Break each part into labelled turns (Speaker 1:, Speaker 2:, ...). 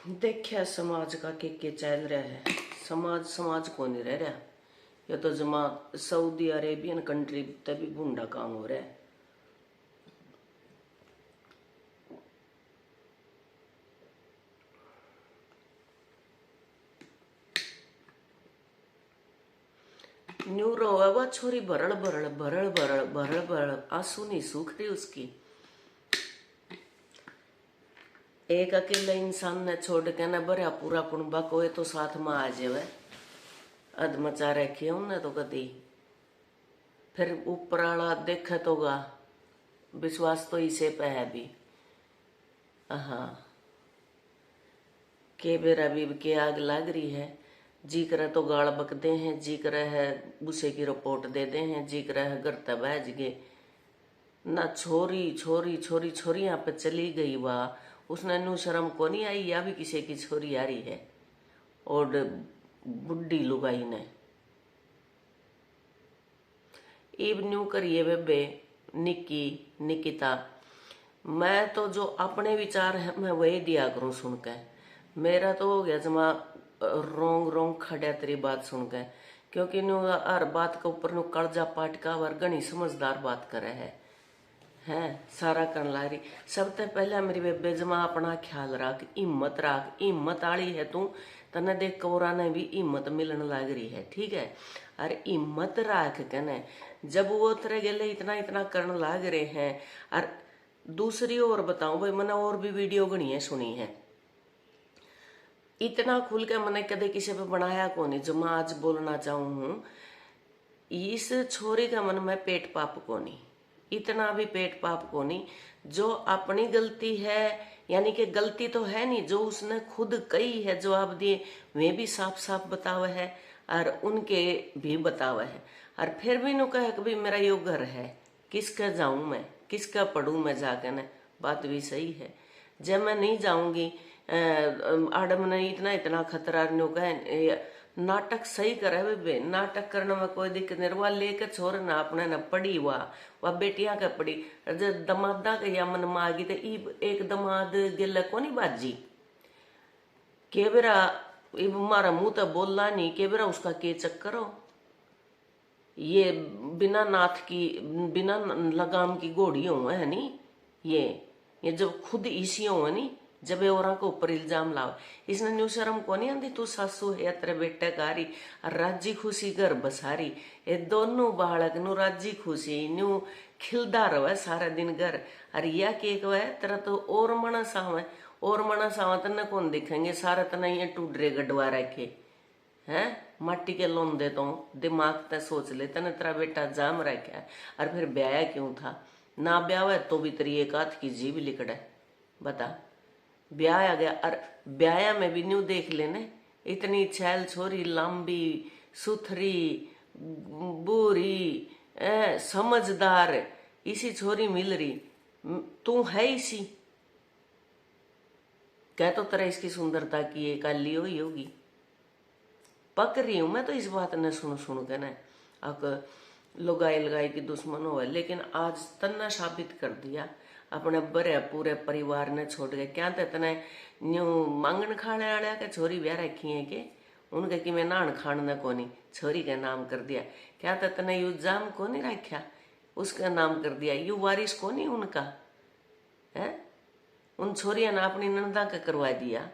Speaker 1: देखिया समाज का के चल रहा है। समाज समाज को नहीं रह रहा। ये तो जमा सऊदी अरेबियन कंट्री तभी भूंडा काम हो रहा है। न्यू रोवा वह छोरी भरल भरल भरल भरल भरल भरल आंसू नहीं सूख रही उसकी। एक अकेले इंसान ने छोड़ के न भरया पूरा कुंबा कोई तो साथ में आ जावे। अध मचा रखी उनने तो कदी फिर ऊपर वाला देखे तो गा विश्वास तो इसे पे है भी। हाँ के बेरा भी के आग लग रही है। जी करे तो गाल बकते हैं, जी करे है गुस्से की रिपोर्ट दे दे हैं, जी करे है घर तब बैज गए ना। छोरी छोरी छोरी छोरी यहाँ पे चली गई वाह उसने नू शर्म को नहीं आई या भी किसी की छोरी आ रही है। और बुढ़ी लुगाई ने इब न्यू करिए बेबे निकी निकिता। मैं तो जो अपने विचार है मैं वही दिया करूं सुन के। मेरा तो हो गया जमा रोंग रोंग खड़ा तेरी बात सुन के। क्योंकि न्यू हर बात के ऊपर नु कर्जा पाटका वर घनी समझदार बात करे है सारा करन ला रही। सबसे पहले मेरी बेबे जमा अपना ख्याल रख, हिम्मत रख, हिम्मत आली है तू। तने देख कौरा ने भी हिम्मत मिलन लग रही है, ठीक है। अरे हिम्मत रख कने जब वो तेरे गेले इतना इतना करन लग रहे हैं। और दूसरी और बताऊं भाई मैंने और भी वीडियो गणी है सुनी है। इतना खुल के मैंने कदे किसी पे बनाया को नहीं जो मैं आज बोलना चाहूं हूं। इस छोरी का मन में पेट पाप को नहीं, इतना भी पेट पाप को नहीं। जो अपनी गलती है यानी कि गलती तो है नहीं, जो उसने खुद कही है जवाब दिए वे भी साफ साफ बतावे है और उनके भी बतावे है। और फिर भी नु कहे कि मेरा यो घर है किसका जाऊं मैं, किसका पढ़ूं मैं जाके न। बात भी सही है। जब मैं नहीं जाऊंगी आडम ने इतना इतना खतरा न्यू कहे नाटक सही करे बेबे। नाटक करने में कोई दिक्कत नहीं। वह लेकर छोर ना अपने न पड़ी वह बेटियां का पड़ी दमादा के या मन में आ गई तो एक दमाद गिल को नहीं बाजी के बेरा इब मारा मुंह तो बोलना नहीं के बेरा उसका के चक्कर हो। ये बिना नाथ की बिना लगाम की घोड़ी हो है नी। ये जब खुद इसी हो नी जब औरा को ऊपर इल्जाम लाओ। इसने न्यू शर्म को नहीं आंदी तू सासू है तेरे बेटे कारी राजी खुशी घर बसारी। ये दोनों बालक नु राजी खुशी न्यू खिलदा रहे सारा दिन घर। और या केक वह तेरा तो और मनस आवे और मनस आवे तने कौन दिखेंगे सारा तना ये टूडरे गडवा रखे हैं माटी के लोन दे तो दिमाग ते सोच ले तने तेरा बेटा जाम रखा है। और फिर ब्याह क्यों था ना ब्याह तो भी तेरी एक हाथ की जीभ लिकड़े बता। ब्याह आ गया और ब्याह में भी न्यू देख लेने इतनी छैल छोरी लंबी सुथरी बूरी समझदार इसी छोरी मिल रही तू है इसी कह तो तरह इसकी सुंदरता की एक काली हुई होगी। पक रही हूं मैं तो इस बात ने सुन सुन के ना अब लुगाई लगाई की दुश्मन हो। लेकिन आज तन्ना साबित कर दिया अपने बड़े पूरे परिवार ने छोड़ के। क्या तने न्यू मांगन खाने वाले के छोरी ब्याह रखी है के उनके कि मैं नान खान ने कोनी छोरी का नाम कर दिया। क्या तने यू जाम को नहीं रखा उसका नाम कर दिया। यू वारिस को नहीं उनका है उन छोरिया ने अपनी नंदा का करवा दिया।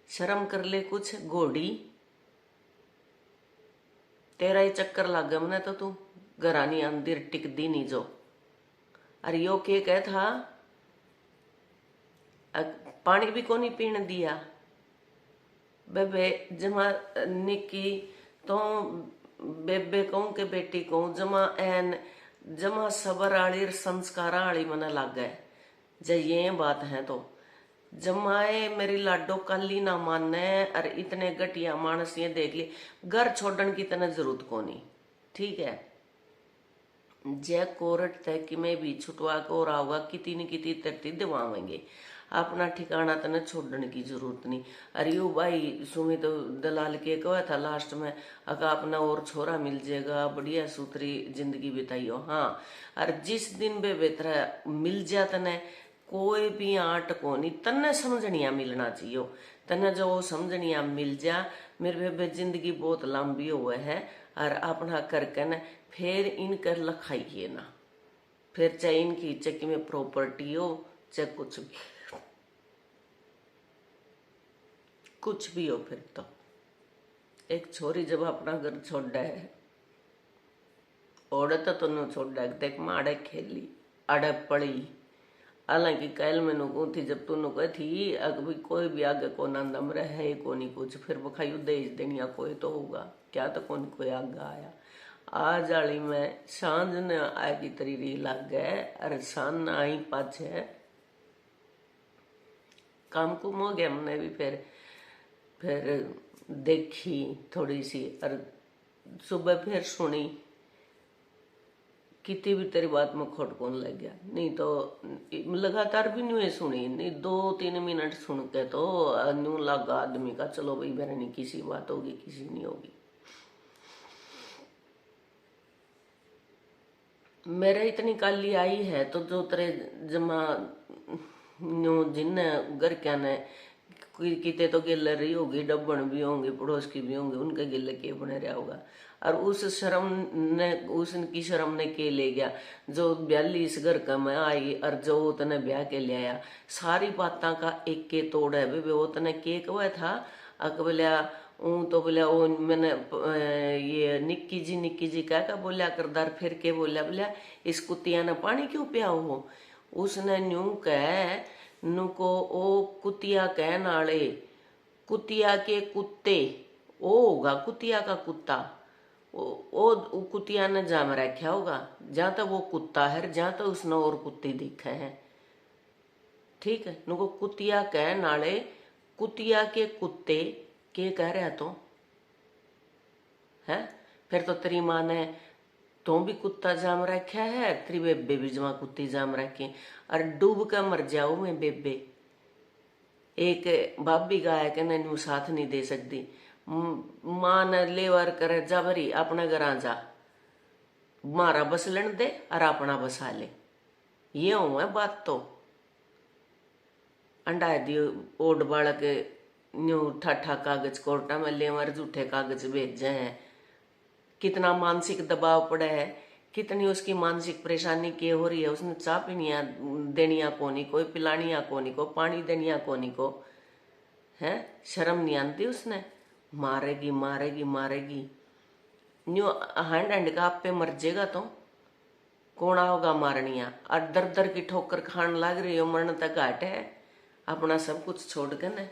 Speaker 1: शर्म कर ले कुछ घोड़ी तेरा ही चक्कर लग गया मैंने तो तू घरानी अंदर टिक दी नहीं जो। अरे यो के कह था पानी भी को नहीं पीने दिया बेबे जमा निकी तो बेबे कहूं के बेटी कहूं जमा एन जमा सबर आली संस्कार आली मना लग गए। जब ये बात है तो जमाए मेरी लाडो काली ना माने और इतने घटिया मानस ये देख ली घर छोड़न की तना जरूरत को नहीं, ठीक है। जय कोरट तय कि मैं भी छुटवा को और आऊगा किती न किती तरती दिवावेंगे अपना ठिकाना तने छोड़ने की जरूरत नहीं। अरे यू भाई सुमित तो दलाल के कहा था लास्ट में अगर अपना और छोरा मिल जाएगा बढ़िया सूत्री जिंदगी बिताइयो। हाँ और जिस दिन बे बेतरा मिल जा तने कोई भी आट को नहीं, तन्ने समझनिया मिलना चाहिए। तन्ने जो वो समझनिया मिल जा, मेरे बेबे जिंदगी बहुत लंबी हुए है। और अपना करके न फिर इनकर लखाइए ना, फिर चाहे इनकी चक्की में प्रॉपर्टी हो चाहे कुछ भी हो। फिर तो एक छोरी जब अपना घर छोड़ा है, औरत तो न छोड़ा, देख माड़े खेली अड़े पड़ी। हालांकि कल मैंने कहूँ थी, जब तूने कही थी अगर कोई भी आगे को नंदम रहे को नहीं कुछ, फिर बखाई दे देनिया कोई तो होगा क्या, तो कौन कोई आगे आया। आज आली में सांझ ने आएगी तरी री लग गए, अरे सान आई पाछे काम कुम हो गया। हमने भी फिर देखी थोड़ी सी, और सुबह फिर सुनी, कितनी भी तेरी बात में खोट कौन लग गया। नहीं तो लगातार भी नहीं सुनी, नहीं 2-3 मिनट सुन के तो न्यू लगा आदमी का, चलो भाई मेरे नहीं किसी बात होगी किसी नहीं होगी। मेरे इतनी काली आई है तो जो तेरे जमा न्यू जिन घर क्या ने किते तो गिल्ले रही होगी, डब्बन भी होंगे, पड़ोस की भी होंगे, उनके गिल्ले के बने रहा होगा। और उस शर्म ने, उसकी शर्म ने के ले गया जो 42 घर का मैं आई, और जो उतने ब्याह के ले आया। सारी बातों का एक के तोड़ है बे, वो उतने के हुआ था अक बोलिया तो बोलिया वो मैंने ये निक्की जी क्या बोलिया करदार, फिर के बोलिया इस कुतिया ने पानी क्यों पिया हो। उसने न्यू कह नुको ओ कुतिया कह नाले, कुतिया के कुत्ते ओ होगा, कुतिया का कुत्ता ओ कुतिया ने जाम रखा होगा, जहां तक वो कुत्ता है जहां तक उसने और कुत्ते दिखे हैं। ठीक है, नुको कुतिया कह नाले, कुतिया के कुत्ते के कह रहा तो है। फिर तो तेरी माँ ने तो भी कुत्ता जाम रखा है, तेरी बेबे भी जमा कुत्ती जाम रखी, और डूब कर मर जाओ मैं बेबे। एक भाभी गाय के नू साथ नहीं दे सकती, मां ने लेवर करे जबरी अपने घर जा, मारा बस लेन दे और अपना बसा ले। ये हुआ बात तो अंडा दियो ओड बालक न्यू ठाठा कागज कोर्टा में लेवर झूठे कागज भेजे हैं। कितना मानसिक दबाव पड़ा है, कितनी उसकी मानसिक परेशानी के हो रही है। उसने चाह पीनिया देनिया कोनी को, पिलानिया कोनी को, पानी देनिया कोनी को, है शर्म नहीं आती उसने। मारेगी मारेगी मारेगी, न्यू हैंड हैंड का आप पे मर जाएगा तो कौन आओगा मारनिया। और दर दर की ठोकर खान लग रही हो, मरण तक घाट है, अपना सब कुछ छोड़ के न।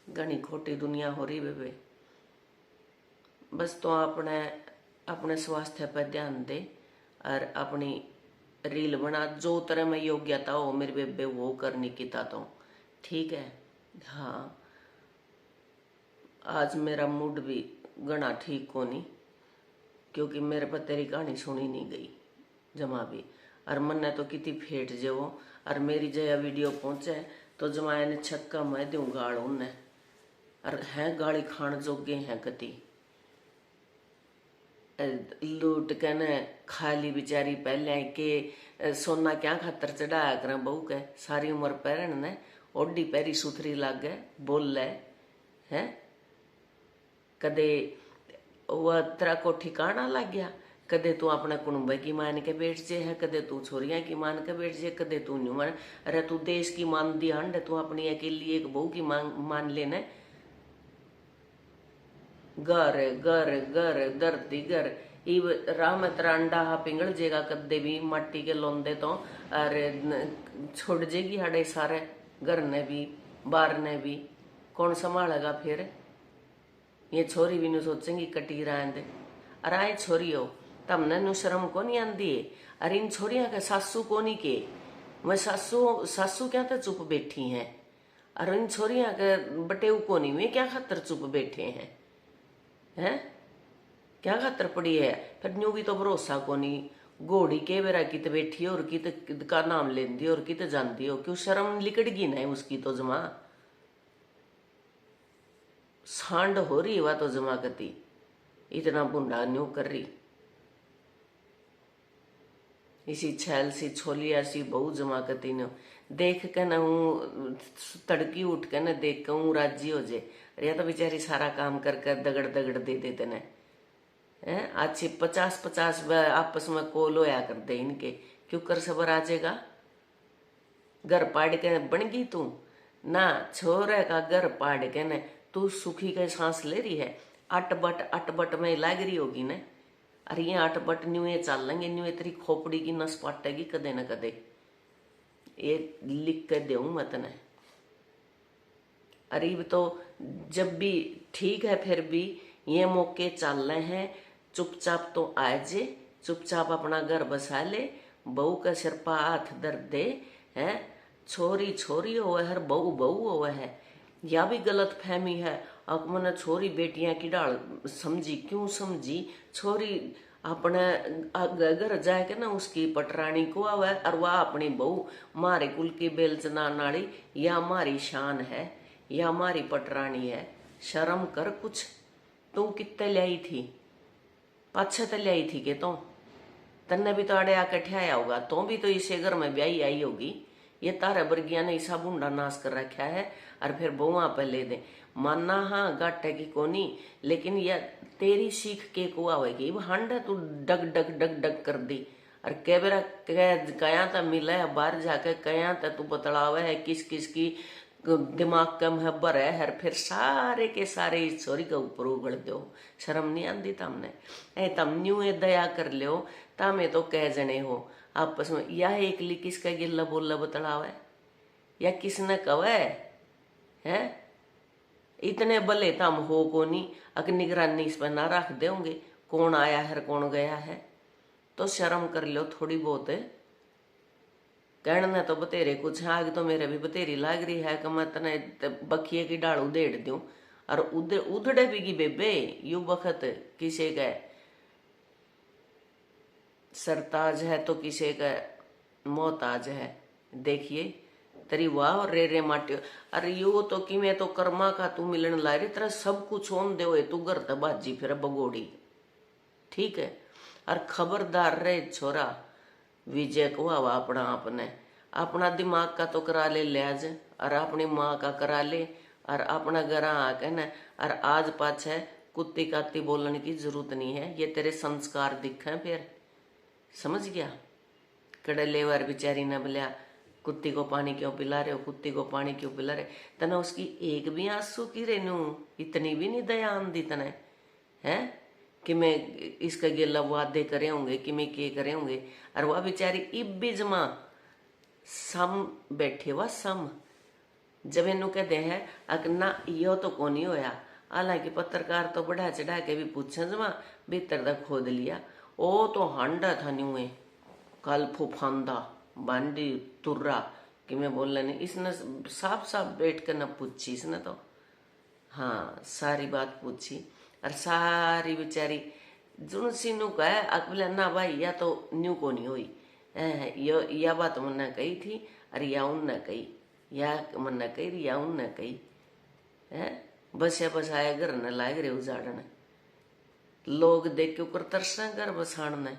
Speaker 1: घनी खोटी दुनिया हो रही बेबे। बस तो अपने स्वास्थ्य पर ध्यान दे और अपनी रील बना, जो तरह में योग्यता हो मेरे बेबे वो करने की था तो ठीक है। हाँ, आज मेरा मूड भी घना ठीक को नहीं, क्योंकि मेरे पर तेरी कहानी सुनी नहीं गई जमा भी। और मन ने तो कितनी फेट जो, और मेरी जया वीडियो पहुंचे तो जमाया ने छक्का मैं दूं गाड़ उन्हें, और है गाड़ी खान जोगे हैं कति लूट के न खाली बेचारी पहले के सोना क्या खातर चढ़ाया कर बहू के, सारी उम्र पैरन ने ओडी पैरी सुथरी लागे बोल ले है। कदे वह तेरा को ठिकाना लग गया, कदे तू अपने कुणबे की मान के बैठ जे है, कदे तू छोरिया की मान के बैठ जे, कदे तू न्यू मान। अरे तू देश की मान दी हंड, तू अपनी अकेली एक बहू की मान लेने। घर घर घर धरती घर इब राह में तेरा अंडा हा पिंगल जेगा कदे भी मट्टी के लोंदे तो, अरे छोड़ जेगी हड़े सारे घर ने भी बार ने भी, कौन संभालेगा फिर। ये छोरी भी नु सोचेंगी कटी रहने। अरे आए छोरी हो तमने नु शर्म को नहीं आंदी है। अरे इन छोरिया के सासू को नहीं के, मैं सासू क्या तो चुप बैठी हैं। अरे इन छोरिया के बटेऊ को नहीं, वे क्या खातर चुप बैठे हैं क्या खातर पड़ी है। फिर न्यू भी तो भरोसा को नहीं। घोड़ी के बेरा कित बैठी है और कित का नाम लेंदी और कित जानती हो, क्यों शर्म लिकड़गी ना उसकी तो जमा सांड हो रही वह तो जमा करती, इतना बुंडा न्यू कर रही। इसी छैल सी छोलिया सी बहु जमा कती ने देख के न हूँ तड़की उठ के न देख के हूँ राजी हो जे। अरे तो बेचारी सारा काम कर कर दगड़ दगड़ दे देते ने हैं। अच्छी 50-50 आपस में कोल होया कर दे इनके, क्यों कर सबर आ जाएगा। घर पाड़ के बन गई तू ना, छोरे का घर पाड़ के न तू सुखी के सांस ले रही है। अटबट में लाग रही होगी न। अरे ये अटबट न्यूए चल लेंगे, न्यूए तेरी खोपड़ी की नस पाटेगी कदे न कदे, ये लिख के देऊं मत न। अरे तो जब भी ठीक है, फिर भी ये मौके चल रहे हैं, चुपचाप तो आ जे, चुपचाप अपना घर बसा ले, बहू का सिर पर हाथ दर दे है। छोरी छोरी हो हर बहू बहू हो है, या भी गलत फहमी है। अब मैंने छोरी बेटियां की डाल समझी, क्यों समझी। छोरी अपने घर जाके ना उसकी पटरानी को आवे, और वह अपनी बहू मारे कुल की बेलचना नाड़ी, या हमारी शान है, या हमारी पटरानी है। शर्म कर कुछ। तू कितने लाई थी, पाछे तो लाई थी के तन्ने भी तो अड़े आके ठहया होगा, तो भी तो इसे घर में ब्याही आई होगी। ये तारे बर्गिया ने ईसा बूंडा नाश कर रखा है, और फिर बहुआ पे ले दे। मानना हाँ गाटे की कोनी, लेकिन यह तेरी सीख के को आवेगी। हंडा तू डग डग डग डग कर दी, और कैबरा कया तो मिला है बाहर जाके, कया तो तू बतलावे है किस किस की दिमाग कम है बर है। हर फिर सारे के सारे इस छोरी के ऊपर उगड़ दो। शर्म नहीं आती तमने। ए तम न्यू दया कर लो, तामे तो कह जने हो आपस में। या एकली किसका गिल्ला बोला बतलावे, या किसने कवे है। इतने भले तम हो को नहीं, अगर निगरानी इस पर ना रख देंगे कौन आया है कौन गया है, तो शर्म कर लो थोड़ी बहुत। कहने तो बतेरे कुछ है, आगे तो मेरे भी बतेरी लाग रही है कि मैं तने बखिए की डाल उधेड़ दूं, और उधड़े भी की बेबे। यू बखत किसे का सरताज है तो किसे का मोहताज है। देखिए तेरी वाह रे रे माटियो। अरे यो तो कि मैं तो कर्मा का तू मिलन ला रही, तेरा सब कुछ होन दे तू घर त बाजी फिर बगोड़ी, ठीक है। और खबरदार रे छोरा, विजय को हवा अपना आपने अपना दिमाग का तो करा ले लिहाज, और अपनी माँ का करा ले, और अपना घर आके न। और आज पाछे कुत्ती काती बोलने की जरूरत नहीं है, ये तेरे संस्कार दिखे फिर, समझ गया। कड़े लेवर बेचारी ने बोलिया कुत्ती को पानी क्यों पिला रहे हो, कुत्ती को पानी क्यों पिला रहे। तना उसकी एक भी आंसू की रेनू, इतनी भी नहीं दया आंदी तने है कि मैं इसका गिला वादे करे होंगे कि मैं के करे होंगे। और वह बेचारी इब भी जमा सम बैठे हुआ सम। जब इनू कहते हैं अकना यो तो को नहीं होया, हालांकि पत्रकार तो बढ़ा चढ़ा के भी पूछे जमा भीतर तक खोद लिया। ओ तो हांडा था न्यूए कल फुफांदा बांडी तुर्रा कि मैं बोल नहीं। इसने साफ साफ बैठ कर न पूछी इसने तो, हाँ सारी बात पूछी। और सारी बेचारी जुन सीनू कहे अकबला ना भाई या तो न्यू को नहीं हुई यो, या बात मन्ना कही थी, अरे या उन कही, या मन्ना कही या उन कही है। बस या बस आया घर न लाग रहे उजाड़ने, लोग देख के ऊपर तरसा घर बसाण ने।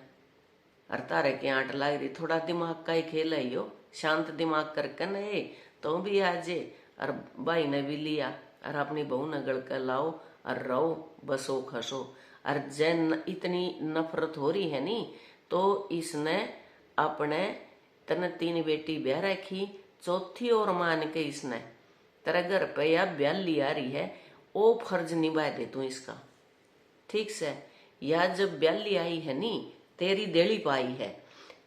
Speaker 1: और तारे के आंट लाग रही, थोड़ा दिमाग का ही खेल है यो, शांत दिमाग करके न तो भी आजे। और भाई ने भी लिया, और अपनी बहू ने गल कर लाओ और रहो बसो खसो। और जैन इतनी नफरत हो रही है नी, तो इसने अपने तने 3 बेटी ब्याह रखी, चौथी और मान के इसने तेरे घर पे या ब्याह आ रही है, ओ फर्ज निभा दे तू इसका, ठीक से। या जब ब्याह आई है नी, तेरी देली पाई है,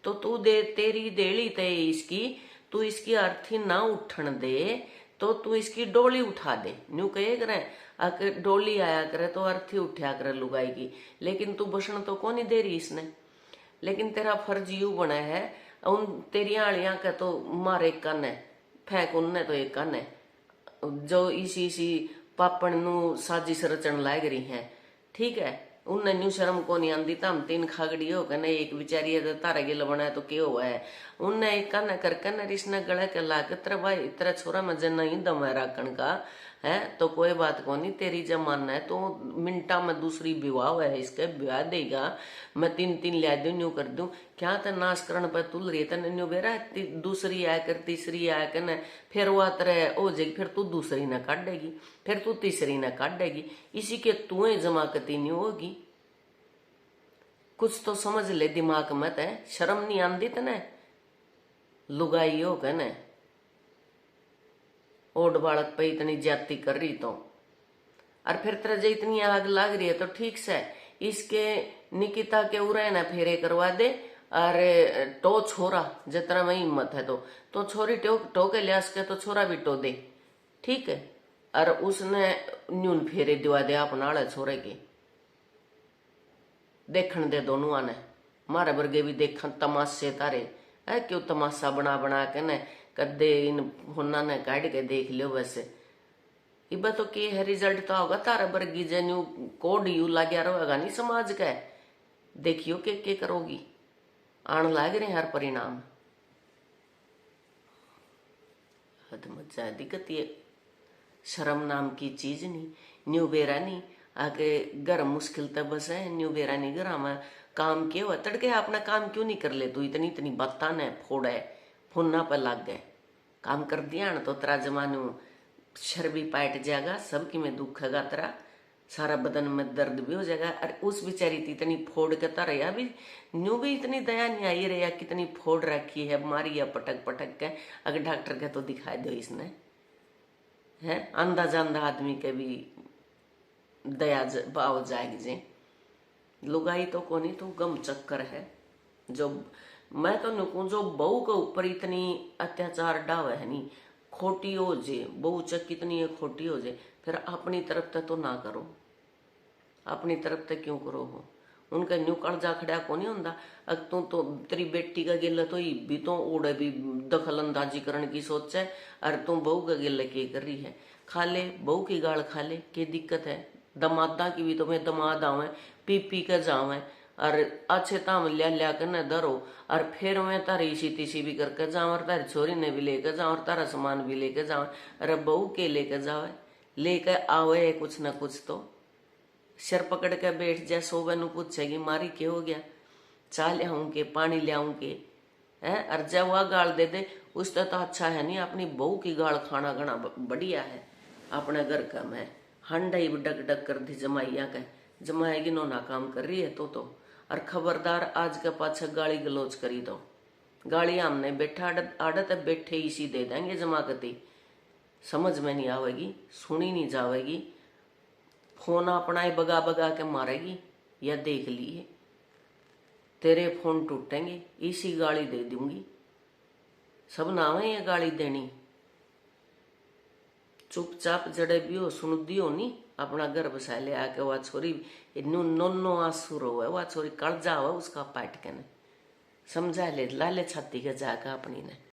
Speaker 1: तो तू दे तेरी देली ते इसकी, तू इसकी अर्थी ना उठन दे, तो तू इसकी डोली उठा दे। न्यू कहे करे अगर डोली आया करे तो अर्थी उठा करे लुगाई की, लेकिन तू बसन तो को नहीं दे रही इसने। लेकिन तेरा फर्ज यू बना है, उन तेरी आलियां का तो मार एक कन है, फेंक उनने तो एक कन है, जो इसी पापण नु साजिश रचन लाग रही है, ठीक है। उनने न्यू शर्म को नहीं आंदी, तम 3 खागड़ी हो कने एक बिचारी है तारा गिल बना है तो क्या हुआ है। उनने एक कन करके न रिश्ना गले के ला के तेरा भाई तेरा छोरा में जना ही दम है राखण का, है तो कोई बात को नहीं, तेरी जब मन है तो मिनटा में दूसरी विवाह है, इसके विवाह देगा, मैं 3 ला दूं, न्यू कर दूं, क्या तो नाश करण पर तुल रही है न्यू बेरा, दूसरी आया कर, तीसरी आया कर न, फिर वो तरह हो जाएगी, फिर तू दूसरी न काटेगी, फिर तू तीसरी न काटेगी, इसी के तू जमाकती नहीं होगी। कुछ तो समझ ले दिमाग में, है शर्म नहीं आंदी तने, लुगाई हो गए न ओड बालक पे इतनी ज्यादती कर रही तो, और फिर तेरे जो इतनी आग लग रही है तो ठीक से इसके निकिता के उरे न फेरे करवा दे, अरे टो छोरा जितना में हिम्मत है तो छोरी टो के लियास के तो छोरा भी टो दे, ठीक है, और उसने न्यून फेरे दिवा दे अपना आले छोरे के, देखन दे दोनों आने, मारे वर्गे भी देखन तमाशे तारे है, क्यों तमाशा बना बना के न कदे इन होना ने काट के देख लियो। वैसे इबा तो के है रिजल्ट तो होगा तारा वर्गी जन्यू कोड यू लाग्या रहेगा नहीं समाज का, देखियो के करोगी, आन लाग रहे हर परिणाम, हद मत जा दिक्कत ये शर्म नाम की चीज नहीं, न्यू बेरा नहीं आके घर मुश्किल तब बस है, न्यू बेरा नहीं घर में काम क्यों है, तड़के अपना काम क्यों नहीं कर ले तू, इतनी इतनी बाता ने फोड़ है फुन्ना पर लग गए, काम कर दिया ना तो तेरा जमानू शर भी पाट जाएगा, सबकी में दुख है तेरा, सारा बदन में दर्द भी हो जाएगा। अरे उस बेचारी थी इतनी फोड़ के तारा अभी न्यू भी इतनी दया नहीं आई रहा, कितनी फोड़ रखी है मारी या पटक पटक के, अगर डॉक्टर के तो दिखा दो इसने, है अंधा जांदा आदमी के भी दया भाव जाएगी जे, लुगाई तो कोनी तो गम चक्कर है, जो मैं तो नुकूं जो बहू के ऊपर इतनी अत्याचार डावे है नी, खोटी हो जे बहू चक कितनी है खोटी हो जे, फिर अपनी तरफ तक तो ना करो, अपनी तरफ तक क्यों करो हो, उनका न्यू कर्जा खड़ा को नहीं होंदा, अग तू तो तेरी बेटी का गिल तो ही भी तो उड़े भी दखल अंदाजी करने की सोच है, और तू बहू का गिल के कर रही है, खा ले बहू की गाल खा ले, क्या दिक्कत है, दमादा की भी तो मैं दमाद आवे पी के जावे, और अच्छे ताम लिया कर न धरो, और फिर मैं तारी इसी तीसी भी करके जाऊँ, और तारी छोरी ने भी लेकर जाऊँ, और तारा सामान भी लेकर जाऊँ, अरे बहू के लेकर जावे, लेकर आवे कुछ न कुछ तो, सिर पकड़ के बैठ जाए, सोवे नु पूछेगी मारी क्या हो गया, चाह ले आऊं के पानी ले आऊं के, है और जब वह गाल दे दे उससे तो अच्छा है नहीं, अपनी बहू की गाल खाना घना बढ़िया है, अपने घर का मैं हंडा ही डक डक कर दी जमाइया के, जमाएगी नो ना काम कर रही है तो और खबरदार आज के पाछे गाली गलोच करी दो, गाली हमने बैठा आड़त बैठे इसी दे देंगे जमाकती, समझ में नहीं आवेगी, सुनी नहीं जावेगी, फोन अपना ही बगा बगा के मारेगी, या देख लिए तेरे फोन टूटेंगे, इसी गाली दे दूंगी, सब नावे ये गाली देनी, चुपचाप जड़े भी हो सुन दियो नी, अपना घर बसा ले आके, वह छोरी नो आंसू रो है, वह छोरी कर्जा हुआ उसका पाट के ने समझा ले, लाले छाती के जाकर अपनी ने।